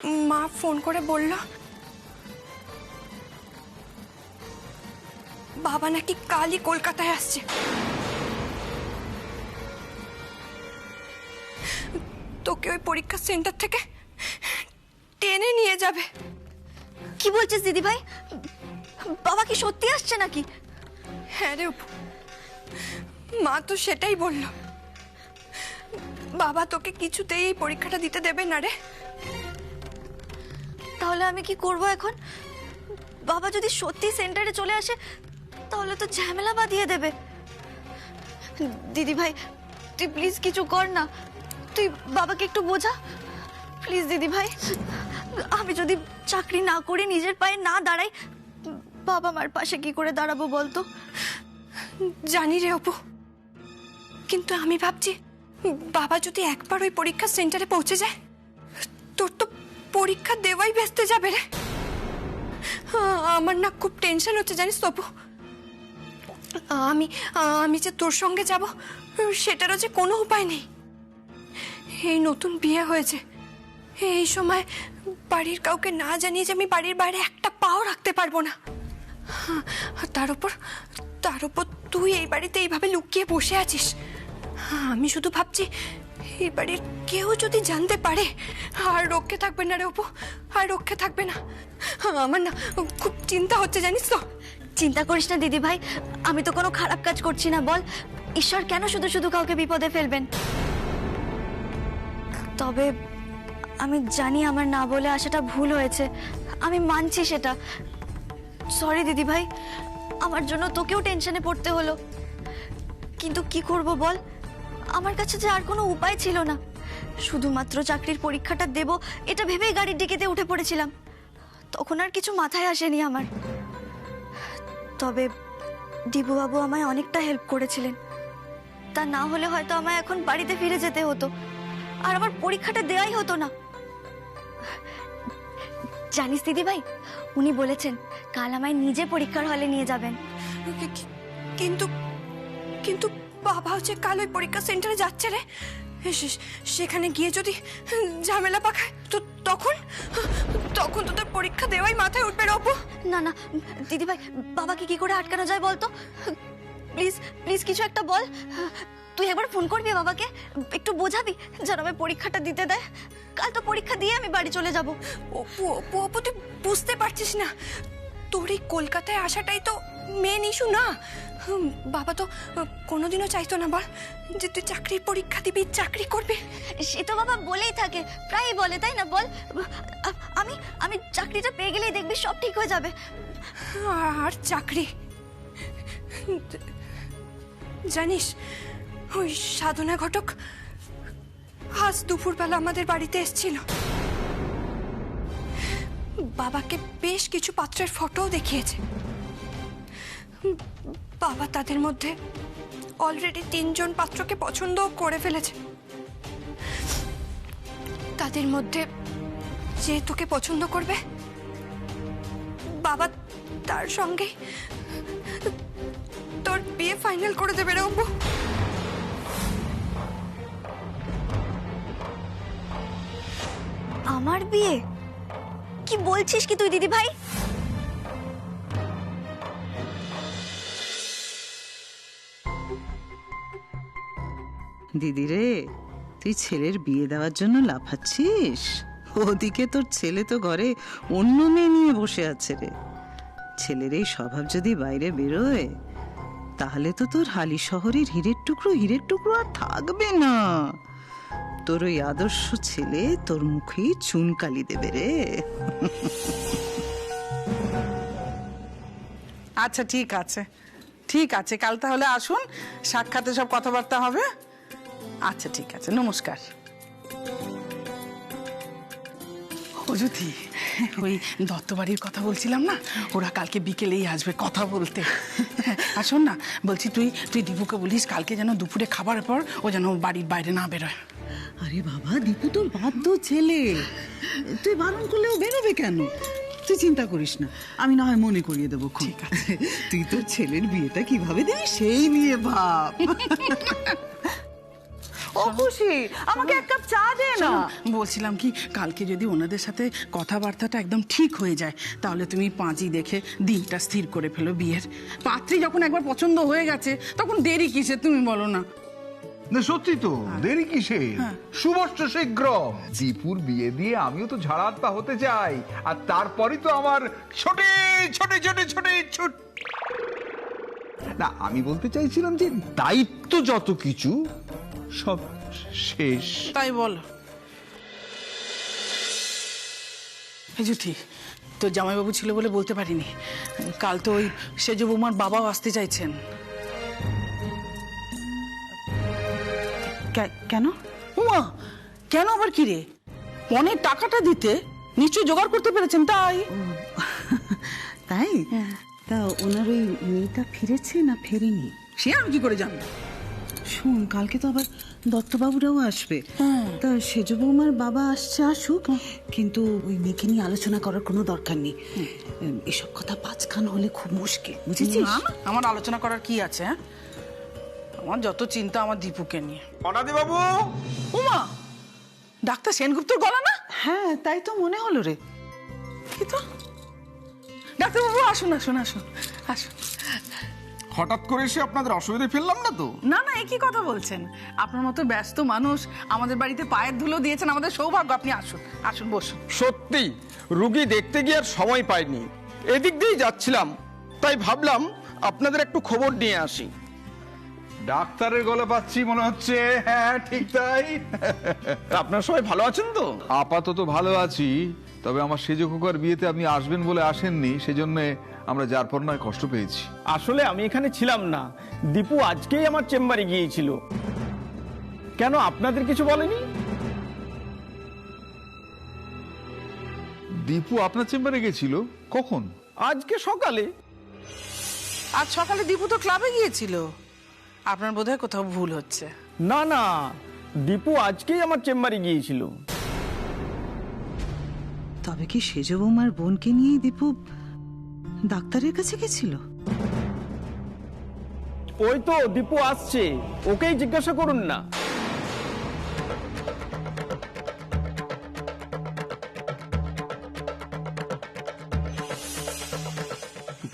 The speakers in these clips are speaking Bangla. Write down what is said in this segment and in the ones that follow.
মা ফোন করে বলল বাবা নাকি কালই কলকাতায় আসছে। তোকে ওই পরীক্ষা সেন্টার থেকে টেনে নিয়ে যাবে। কি বলছিস দিদি ভাই? বাবা কি সত্যি আসছে নাকি? হ্যাঁ রে অপু, মা তো সেটাই বলল। বাবা তোকে কিছুতেই এই পরীক্ষাটা দিতে দেবে না রে। তাহলে আমি কি করব এখন? বাবা যদি সত্যি সেন্টারে চলে আসে তাহলে তো ঝামেলা বাঁধিয়ে দেবে। দিদি ভাই তুই প্লিজ কিছু কর না, তুই বাবাকে একটু বোঝা প্লিজ। দিদি ভাই আমি যদি চাকরি না করি, নিজের পায়ে না দাঁড়াই, বাবা মার পাশে কি করে দাঁড়াবো বলতো? জানি রে অপু, কিন্তু আমি ভাবছি বাবা যদি একবার ওই পরীক্ষা সেন্টারে পৌঁছে যায়, তোর তো পরীক্ষা দেওয়াই ব্যস্ত যাবে রে। আমার না খুব টেনশন হচ্ছে জানিস তো অপু। আমি যে তোর সঙ্গে যাব সেটারও যে কোনো উপায় নেই। এই নতুন বিয়ে হয়েছে, এই সময় বাড়ির কাউকে না জানিয়ে যে আমি বাড়ির বাইরে একটা পাও রাখতে পারবো না। তার উপর তুই এই বাড়িতে এইভাবে লুকিয়ে বসে আছিস। আমি শুধু ভাবছি এই বাড়ির কেউ যদি জানতে পারে, আর রক্ষে থাকবে না রে অপু, আর রক্ষে থাকবে না। আমার না খুব চিন্তা হচ্ছে জানিস তো। চিন্তা করিস না দিদি ভাই, আমি তো কোনো খারাপ কাজ করছি না। বল, ঈশ্বর কেন শুধু শুধু কাউকে বিপদে ফেলবেন? তবে আমি জানি আমার না বলে আসাটা ভুল হয়েছে, আমি মানছি সেটা। সরি দিদি ভাই, আমার জন্য তোকেও টেনশনে পড়তে হলো। কিন্তু কি করব বল, আমার কাছে যে আর কোনো উপায় ছিল না। শুধুমাত্র চাকরির পরীক্ষাটা দেব এটা ভেবেই গাড়ির ডিকিতে উঠে পড়েছিলাম। তখন আর কিছু মাথায় আসেনি আমার। তবে ডিবুবাবু আমায় অনেকটা হেল্প করেছিলেন। তা না হলে হয়তো আমায় এখন বাড়িতে ফিরে যেতে হতো, আর আমার পরীক্ষাটা দেওয়াই হতো না। জানিস দিদি ভাই, উনি বলেছেন কাল আমায় নিজে পরীক্ষার হলে নিয়ে যাবেন। কিন্তু কিন্তু বাবা হচ্ছে কাল ওই পরীক্ষা সেন্টারে যাচ্ছে রে। সেখানে গিয়ে যদি ঝামেলা পাকায় তো তখন তখন তো তোর পরীক্ষা দেওয়াই মাথায় উঠবে রে অপু। না না দিদি ভাই, বাবাকে কি করে আটকানো যায় বলতো? প্লিজ প্লিজ কিছু একটা বল। তুই একবার ফোন করবি বাবাকে, একটু বোঝাবি যেন আমি পরীক্ষাটা দিতে দেয়। কাল তো পরীক্ষা দিয়ে আমি বাড়ি চলে যাব। অপু অপু অপু তুই বুঝতে পারছিস না, তোর এই কলকাতায় আসাটাই তো মেন ইস্যু না। বাবা তো কোনোদিনও চাইতো না বল যে তুই চাকরির পরীক্ষা দিবি, চাকরি করবি। সে তো বাবা বলেই থাকে, প্রায়ই বলে, তাই না বল? আমি আমি চাকরিটা পেয়ে গেলেই দেখবি সব ঠিক হয়ে যাবে। আর চাকরি জানিস, ওই সাধনা ঘটক আজ দুপুরবেলা আমাদের বাড়িতে এসেছিল। বাবাকে বেশ কিছু পাত্রের ফটোও দেখিয়েছে। বাবা তাদের মধ্যে অলরেডি 3 জন পাত্রকে পছন্দ করে ফেলেছে। তাদের মধ্যে যে তোকে পছন্দ করবে বাবা তার সঙ্গে তোর বিয়ে ফাইনাল করে দেবে রে অপু। আমার বিয়ে? কি বলছিস কি তুই দিদি ভাই? দিদি রে, তুই ছেলের বিয়ে দেওয়ার জন্য লাফাচ্ছিস? ওদিকে তোর ছেলে তো ঘরে অন্য মেয়ে নিয়ে বসে আছে রে। ছেলের এই স্বভাব যদি বাইরে বেরোয় তাহলে তো তোর হালি শহরের হীরের টুকরো আর থাকবে না। তোর ওই আদর্শ ছেলে তোর মুখেই চুনকালি দেবে রে। আচ্ছা ঠিক আছে, ঠিক আছে, কাল তাহলে আসুন, সাক্ষাতে সব কথাবার্তা হবে। আচ্ছা ঠিক আছে, নমস্কার। ও যদি ওই দত্তবাড়ির কথা বলছিলাম না, ওরা কালকে বিকেলেই আসবে কথা বলতে। আসুন না, বলছি তুই দীপুকে বলিস কালকে যেন দুপুরে খাবার পর ও যেন বাড়ির বাইরে না বেরোয়। আরে বাবা, দীপু তোর বাধ্য ছেলে, তুই বারণ করলেও বেরোবে কেন? তুই চিন্তা করিস না, আমি না হয় মনে করিয়ে দেবো। ঠিক আছে, তুই তোর ছেলের বিয়েটা কিভাবে দিবি সেই নিয়ে ভাব। ও ও খুশি, আমাকে এক কাপ চা দে না। বলছিলাম কি, কালকে যদি ওনাদের সাথে কথাবার্তাটা একদম ঠিক হয়ে যায় তাহলে তুমি পাঁচি দেখে দিনটা স্থির করে ফেলো বিয়ের। পাত্রী যখন একবার পছন্দ হয়ে গেছে তখন দেরি কিসে তুমি বলো না? না সত্যি তো, দেরি কিসে? শুভশ্চ শীঘ্র। দীপুর বিয়ে দিয়ে আমিও তো ঝাড়াত্মা হতে চাই, আর তারপরই তো আমার ছোটে ছোটে ছোটে ছোটে ছোট। না, আমি বলতে চাইছিলাম যে দায়িত্ব যত কিছু সব শেষ। তাই বলো। এই জুথি, তোর জামাইবাবু ছিল বলে বলতে পারিনি, কাল তো ওই সেজ বৌমার বাবাও আসতে চাইছেন। কেন? উমা, কেন আবার কি রে? পনের টাকাটা দিতে নিশ্চয় জোগাড় করতে পেরেছেন তাই? তাই? তা ওনার ওই মেয়েটা ফিরেছে না ফেরেনি? সে আমি কি করে জানবো? শোন, কালকে তো আবার দত্তবাবুরাও আসবে। তা সেজ বৌমার বাবা আসছে, আসুক, কিন্তু ওই মেয়েকে নিয়ে আলোচনা করার কোনো দরকার নেই। এসব কথা পাঁচখান হলে খুব মুশকিল, বুঝেছিস? না, আমার আলোচনা করার কি আছে? আমার যত চিন্তা আমার দীপুকে নিয়ে। অনাদি বাবু! উমা, ডাক্তার সেনগুপ্তর গলা না? হ্যাঁ, তাই তো মনে হলো রে। কি তো? ডাক্তারবাবু আসুন আসুন আসুন আসুন। হঠাৎ করে এসে আপনাদের অসুবিধে ফেললাম না তো? না না, একই কথা বলছেন। আপনার মতো ব্যস্ত মানুষ আমাদের বাড়িতে পায়ের ধুলো দিয়েছেন, আমাদের সৌভাগ্য। আপনি আসুন আসুন, বসুন। সত্যি রুগী দেখতে গিয়ে আর সময় পাইনি, এদিক দিয়েই যাচ্ছিলাম, তাই ভাবলাম আপনাদের একটু খবর নিয়ে আসি। ডাক্তারের গলা পাচ্ছি মনে হচ্ছে। হ্যাঁ, ঠিক তাই। তা আপনারা সবাই ভালো আছেন তো? আপাতত ভালো আছি, তবে আমার সেজ খোকার বিয়েতে আপনি আসবেন বলে আসেননি, সেজন্য আমরা যার পর নয় কষ্ট পেয়েছি। আসলে আমি এখানে ছিলাম না, দীপু আজকেই আমার চেম্বারে গিয়েছিল। কেন, আপনাদের কিছু বলেনি? দীপু আপনার চেম্বারে গেছিল? কখন? আজকে সকালে। আজ সকালে দীপু তো ক্লাবে গিয়েছিল। আপনার বোধহয় কোথাও ভুল হচ্ছে। না না, দীপু আজকেই আমার চেম্বারে গিয়েছিল। তবে কি সেজ বৌমার বোনকে নিয়ে দীপু ডাক্তারের কাছে গেছিল? ওই তো দীপু আসছে, ওকেই জিজ্ঞাসা করুন না।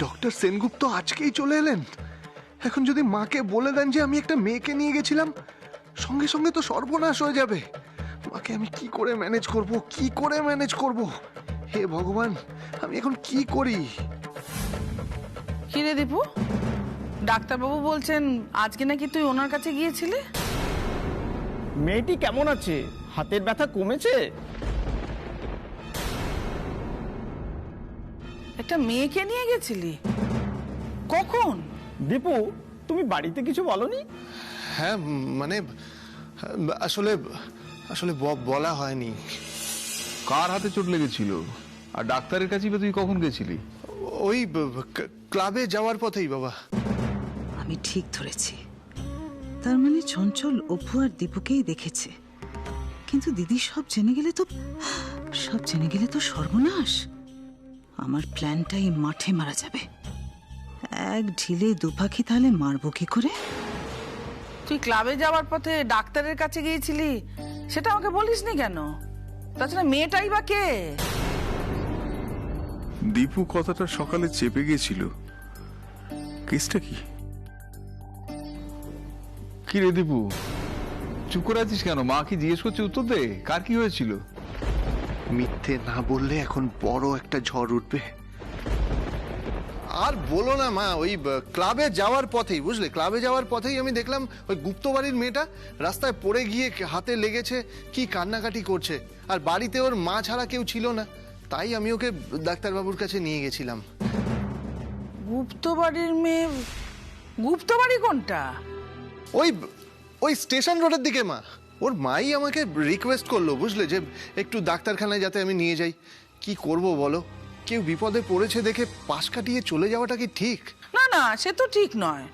ডক্টর সেনগুপ্ত আজকেই চলে এলেন? এখন যদি মাকে বলে দেন যে আমি একটা মেয়েকে নিয়ে গেছিলাম, সঙ্গে সঙ্গে তো সর্বনাশ হয়ে যাবে। মাকে আমি কি করে ম্যানেজ করব? হে ভগবান, আমি এখন কি করি? কি রে দীপু, ডাক্তারবাবু বলছেন আজকে নাকি তুই ওনার কাছে গিয়েছিলি? মেয়েটি কেমন আছে? হাতের ব্যথা কমেছে? একটা মেয়েকে নিয়ে গেছিলি? কখন? দীপু, তুমি বাড়িতে কিছু বলনি? হ্যাঁ, মানে আসলে আসলে বলা হয়নি। কার হাতে চোট লেগেছিল? আর ডাক্তারের কাছে তুই কখন গেছিলি? ওই ক্লাবে যাওয়ার পথেই বাবা। আমি ঠিক ধরেছি, তার মানে চঞ্চল অপু আর দীপুকেই দেখেছে। কিন্তু দিদি সব জেনে গেলে তো সর্বনাশ। আমার প্ল্যানটাই মাঠে মারা যাবে। এক ঢিলে দুপাখি, তাহলে মারবো কি করে? তুই ক্লাবে যাওয়ার পথে ডাক্তারের কাছে গিয়েছিলি, সেটা আমাকে বলিসনি কেন? তাছাড়া মেয়েটাই বা কে? দীপু কথাটা সকালে চেপে গেছিল। কেসটা কি? কি রে দীপু, চুপ করে আছিস কেন? মা কি জিজ্ঞেস করছে, উত্তর দে। কার কি হয়েছিল? মিথ্যে না বললে এখন বড় একটা ঝড় উঠবে। আর বলো না মা, ওই ক্লাবে যাওয়ার পথেই, বুঝলে, ক্লাবে যাওয়ার পথেই আমি দেখলাম ওই গুপ্ত বাড়ির মেয়েটা রাস্তায় পড়ে গিয়ে হাতে লেগেছে, কি কান্নাকাটি করছে। আর বাড়িতে ওর মা ছাড়া কেউ ছিল না, তাই আমি ওকে ডাক্তারবাবুর কাছে নিয়ে গেছিলাম। গুপ্ত বাড়ির মেয়ে? গুপ্ত বাড়ি কোনটা? ওই ওই স্টেশন রোডের দিকে মা। ওর মাই আমাকে রিকোয়েস্ট করলো, বুঝলে, যে একটু ডাক্তারখানায় যাতে আমি নিয়ে যাই। কি করব বলো, কেউ বিপদে পড়েছে দেখে পাশ কাটিয়ে চলে যাওয়াটা কি ঠিক? না না, সে তো ঠিক নয়।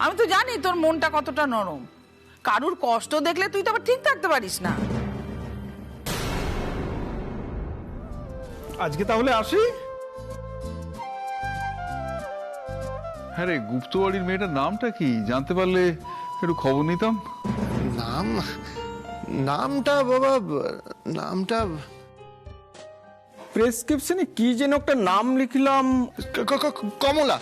আমি তো জানি তোর মনটা কতটা নরম। কারুর কষ্ট দেখলে তুই তো আবার ঠিক থাকতে পারিস না। আজকে তাহলে আসি। হ্যাঁ রে, গুপ্তবাড়ির মেয়েটার নামটা কি? জানতে পারলে একটু খবর নিতাম। নাম নামটা বাবা, নামটা প্রেসক্রিপশনে কি যেন একটা নাম লিখলাম। কমলা,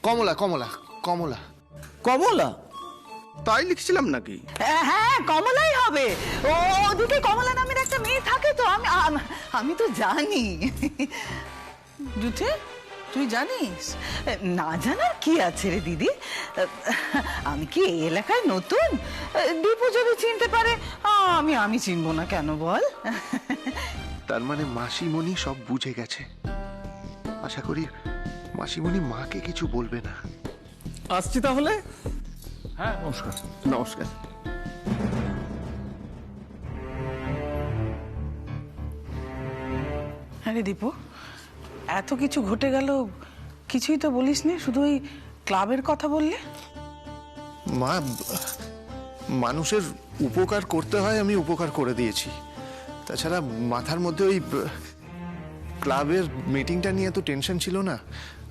কমলা কমলা কমলা। কমলা? তাই লিখছিলাম নাকি? হ্যাঁ কমলাই হবে। ও ওদিকে কমলা নামের একটা মেয়ে থাকে তো, আমি তো জানি। জুঠে তুই জানিস? না জানার কি আছে রে দিদি, আমি কি এই এলাকায় নতুন? দীপু যদি চিনতে পারে আমি চিনবো না কেন বল? তার মানে মাসিমণি সব বুঝে গেছে। আশা করি মাসিমণি মাকে কিছু বলবে না। আসছি তাহলে। হ্যাঁ নমস্কার। নমস্কার। আরে দীপু, এত কিছু ঘটে গেল, কিছুই তো বলিস নি, শুধু ওই ক্লাবের কথা বললে। মা, মানুষের উপকার করতে হয়, আমি উপকার করে দিয়েছি। তাছাড়া মাথার মধ্যে ওই ক্লাবের মিটিংটা নিয়ে তো টেনশন ছিল না,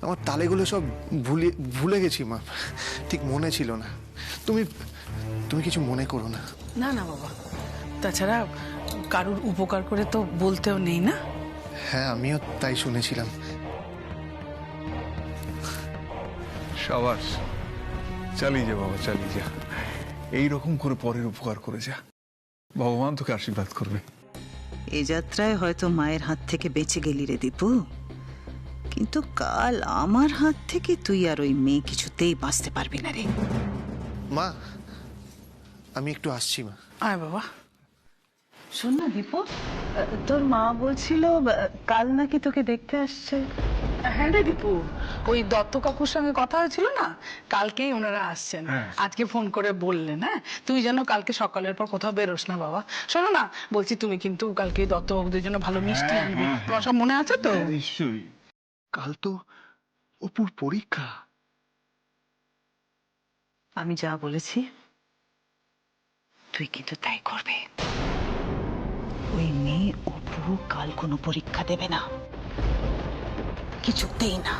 আমার তালেগুলো সব ভুলে গেছি মা, ঠিক মনে ছিল না। তুমি তুমি কিছু মনে করো না। না না বাবা, তাছাড়া কারুর উপকার করে তো বলতেও নেই না। হ্যাঁ আমিও তাই শুনেছিলাম। সাবাস, চালিয়ে যা বাবা, চালিয়ে যা। এইরকম করে পরের উপকার করে যা, ভগবান তোকে আশীর্বাদ করবে। এ যাত্রায় হয়তো মায়ের হাত থেকে বেঁচে গেলি রে দীপু, কিন্তু কাল আমার হাত থেকে তুই আর ওই মেয়ে কিছুতেই বাঁচতে পারবি না রে। মা আমি একটু আসছি মা। আয় বাবা। শোন না দীপু, তোর মা বলছিল কাল নাকি তোকে দেখতে আসছে। হ্যাঁ রে দীপু, ওই দত্ত কাকুর সঙ্গে কথা হয়েছিল না, কালকেই ওনারা আসছেন। আজকে ফোন করে বললেন। হ্যাঁ তুই যেন কালকে সকালের পর কোথাও বেরোস না বাবা। শোনো না, বলছি তুমি কিন্তু কালকে দত্ত বাবুদের জন্য ভালো মিষ্টি আনবে, তোমার সব মনে আছে তো? নিশ্চয়ই। কাল তো অপুর পরীক্ষা। আমি যা বলেছি তুই কিন্তু তাই করবে। ওই মেয়ে অপু কাল কোনো পরীক্ষা দেবে না, কিছুতেই না।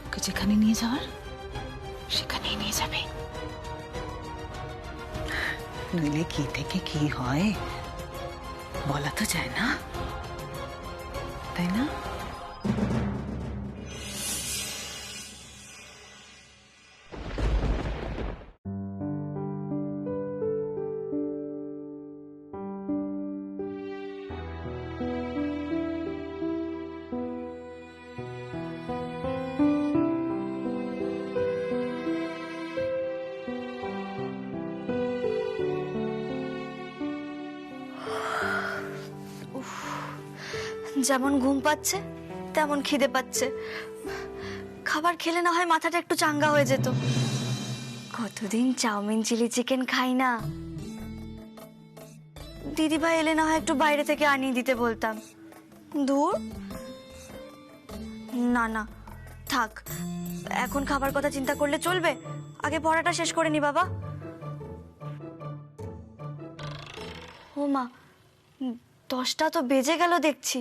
ওকে যেখানে নিয়ে যাওয়ার সেখানেই নিয়ে যাবে, নইলে কি থেকে কি হয় বলা তো যায় না, তাই না? যেমন ঘুম পাচ্ছে তেমন খিদে পাচ্ছে। খাবার খেলে না হয় মাথাটা একটু চাঙ্গা হয়ে যেত। কতদিন চাউমিন চিলি চিকেন খাই না। দিদি ভাই এলে না হয় একটু বাইরে থেকে আনিয়ে দিতে বলতাম। দূর না না থাক, এখন খাবার কথা চিন্তা করলে চলবে? আগে পড়াটা শেষ করে নি বাবা। ও মা, 10টা তো বেজে গেল দেখছি।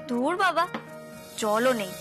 দূর বাবা, চলো নেই।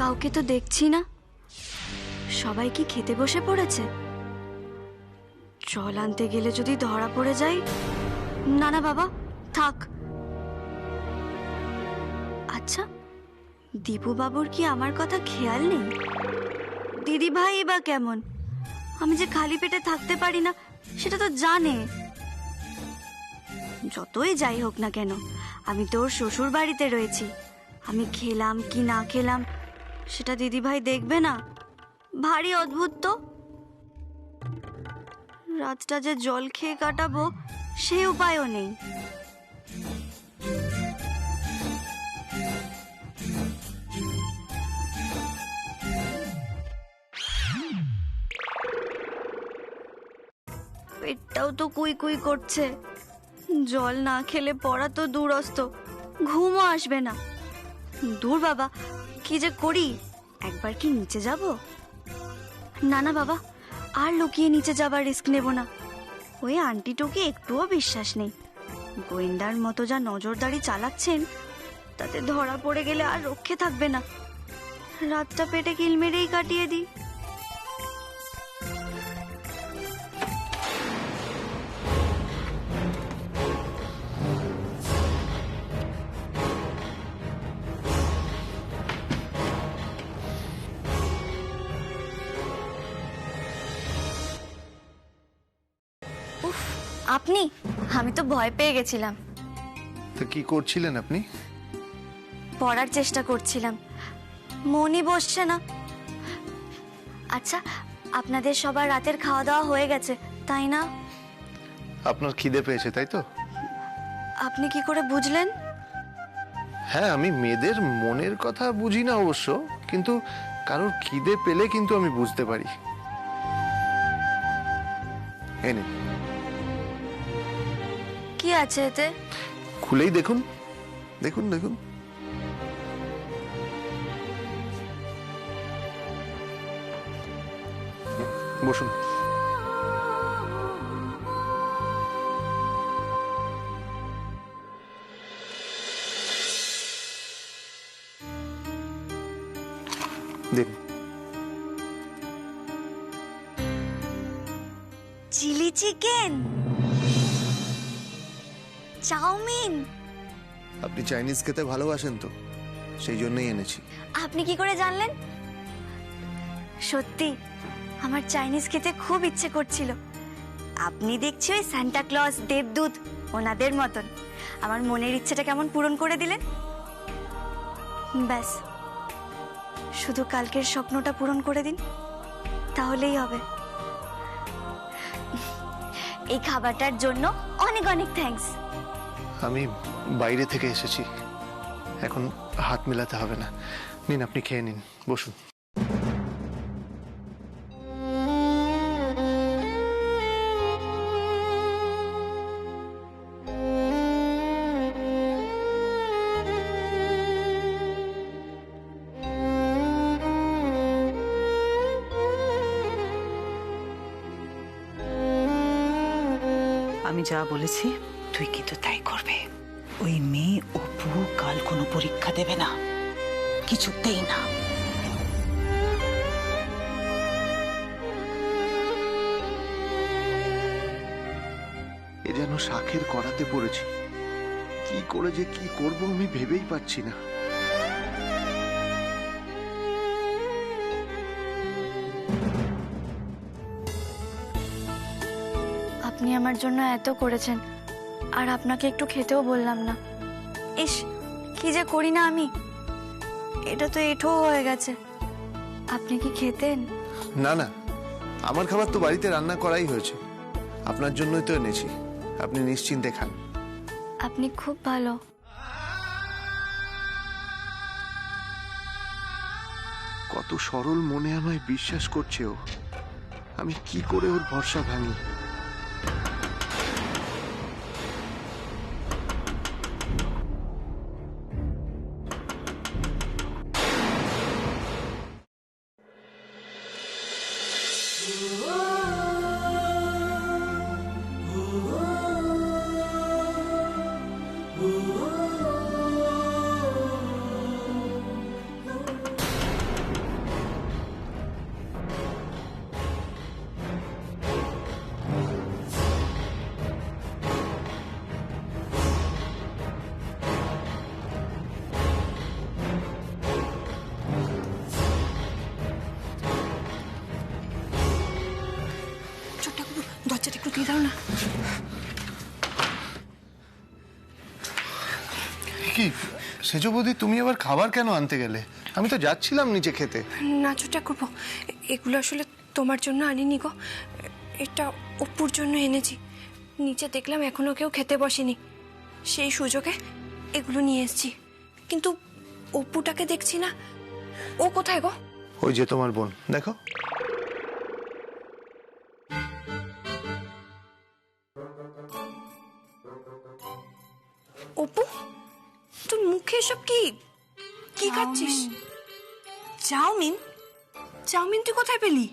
কাউকে তো দেখছি না, সবাই কি খেতে বসে পড়েছে? জল আনতে গেলে যদি ধরা পড়ে যাই। না না বাবা থাক। আচ্ছা, দীপু বাবুর কি আমার কথা খেয়াল নেই? দিদি ভাই বা কেমন? আমি যে খালি পেটে থাকতে পারি না সেটা তো জানে। যতই যাই হোক না কেন, আমি তোর শ্বশুর বাড়িতে রয়েছি। আমি খেলাম কি না খেলাম সেটা দিদিভাই দেখবে না? ভারী অদ্ভুত তো। রাতটা যে জল খেয়ে কাটাবো সেই উপায়ও নেই। পেটটাও তো কুই কুই করছে। জল না খেলে পড়া তো দূরস্থ, ঘুমও আসবে না। দূর বাবা, কি যে করি। একবার কি নিচে যাব? না না বাবা, আর লুকিয়ে নিচে যাবার রিস্ক নেব না। ওই আন্টিটুকে একটুও বিশ্বাস নেই। গোয়েন্দার মতো যা নজরদারি চালাচ্ছেন, তাতে ধরা পড়ে গেলে আর রক্ষে থাকবে না। রাতটা পেটে কিল মেরেই কাটিয়ে দিই। আপনি? আমি তো ভয় পেয়ে গেছিলাম। তো কি করছিলেন আপনি? পড়ার চেষ্টা করছিলাম, মনই বসছে না। আচ্ছা, আপনাদের সবার রাতের খাওয়া দাওয়া হয়ে গেছে তাই না? আপনার খিদে পেয়েছে তাই তো? আপনি কি করে বুঝলেন? হ্যাঁ, আমি মেয়েদের মনের কথা বুঝি না অবশ্য, কিন্তু কারোর খিদে পেলে কিন্তু আমি বুঝতে পারি। এই নিন। কি আছে এতে? খুলেই দেখুন, দেখুন দেখুন। বসুন। দেখুন। Chilli chicken, chowmein. আপনি চাইনিজ খেতে ভালোবাসেন তো, সেই জন্যই এনেছি। আপনি কি করে জানলেন? সত্যি আমার চাইনিজ খেতে খুব ইচ্ছে করছিল। আপনি দেখছি ওই সান্টা ক্লজ, দেবদূত ওনাদের মতন আমার মনের ইচ্ছেটা কেমন পূরণ করে দিলেন। ব্যাস, শুধু কালকের স্বপ্নটা পূরণ করে দিন, তাহলেই হবে। এই খাবারটার জন্য অনেক অনেক থ্যাঙ্কস। আমি বাইরে থেকে এসেছি, এখন হাত মেলাতে হবে না। নিন, আপনি খেয়ে নিন, বসুন। আমি যা বলেছি তুই কিন্তু তাই করবে। ওই মেয়ে অপু কাল কোনো পরীক্ষা দেবে না, কিছুতেই না। এ যেন শাখের করাতে পড়েছি। কি করে যে কি করব আমি ভেবেই পাচ্ছি না। আপনি আমার জন্য এত করেছেন, আর আপনাকে একটু খেতেও বললাম না। ইস, কি যে করি না আমি। এটা তো এঁঠো হয়ে গেছে। আপনি কি খেতেন? না না, আমার খাবার তো বাড়িতে রান্না করাই হয়েছে, আপনার জন্যই তো এনেছি। আপনি নিশ্চিন্তে খান। আপনি খুব ভালো। কত সরল মনে আমায় বিশ্বাস করছে ও। আমি কি করে ওর ভরসা ভাঙি? দরজাটা একটু দিয়ে দাও না। কি সেজ বৌদি, তুমি আবার খাবার কেন আনতে গেলে? আমি তো যাচ্ছিলাম নিচে খেতে। না ছোটা করবো, এগুলো আসলে তোমার জন্য আনিনি গো, এটা অপুর জন্য এনেছি। নিচে দেখলাম এখনো কেউ খেতে বসেনি, সেই সুযোগে এগুলো নিয়ে এসেছি। কিন্তু অপুটাকে দেখছি না, ও কোথায় গো? ওই যে তোমার বোন, দেখো। অপু, তোর মুখে এসব কি কি খাচ্ছিস? চাউমিন? চাউমিন তুই কোথায় পেলি?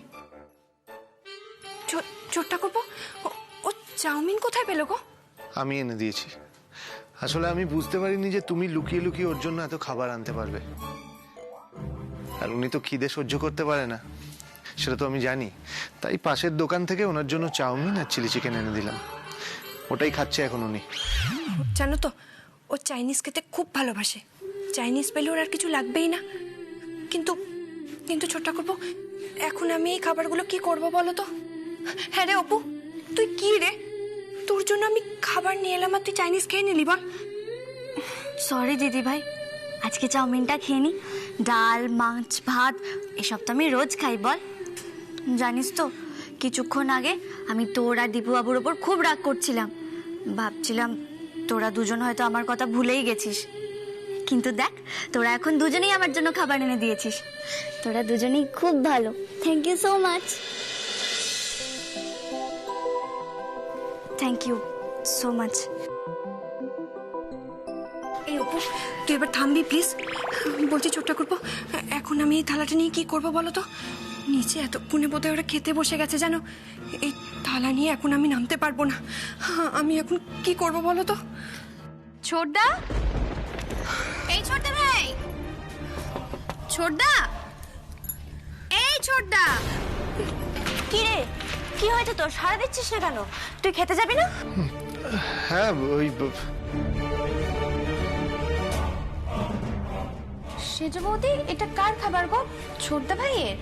ছোট্টা করবো, ও চাউমিন কোথায় পেলো গো? আমি এনে দিয়েছি। আসলে আমি বুঝতে পারিনি যে তুমি লুকিয়ে লুকিয়ে ওর জন্য এত খাবার আনতে পারবে। আর উনি তো খিদে সহ্য করতে পারে না, সেটা তো আমি জানি। তাই পাশের দোকান থেকে ওনার জন্য চাউমিন আর চিলি চিকেন এনে দিলাম, ওটাই খাচ্ছে এখন উনি। জানো তো, ও চাইনিজ খেতে খুব ভালোবাসে। চাইনিজ পেলে ওর আর কিছু লাগবেই না। কিন্তু কিন্তু ছোট্টা করবো, এখন আমি এই খাবারগুলো কি করব বলো তো? হ্যাঁ রে অপু, তুই কি রে, তোর জন্য আমি খাবার নিয়ে এলাম আর তুই চাইনিজ খেয়ে নিলি? বল। সরি দিদি ভাই, আজকে চাউমিনটা খেয়ে নি। ডাল, মাছ, ভাত এসব তো আমি রোজ খাই বল। জানিস তো, কিছুক্ষণ আগে আমি তোর আর দীপু বাবুর ওপর খুব রাগ করছিলাম। ভাবছিলাম তোরা দুজন হয়তো আমার কথা ভুলেই গেছিস, কিন্তু দেখ তোরা এখন দুজনেই আমার জন্য খাবার এনে দিয়েছিস। তোরা দুজনেই খুব ভালো। Thank you so much. Thank you so much. এই অপু, তুই এবার থামবি প্লিজ। বলছি ছোট্টা করবো, এখন আমি এই থালাটা নিয়ে কি করবো বলো তো? নিচে এতক্ষণে বোধহয় ওরা খেতে বসে গেছে জানো। এই থালা নিয়ে এখন আমি নামতে পারবো না। আমি এখন কি করবো বলো তো? ছোটদা, এই ছোটদা ভাই, ছোটদা, এই ছোটদা। কি রে, কি হয়েছে তোর? সারা দিচ্ছিস না কেন? তুই খেতে যাবি না? হ্যাঁ, ওই সেজ বৌদি, এটা কার খাবার গো? ছোটদা ভাইয়ের?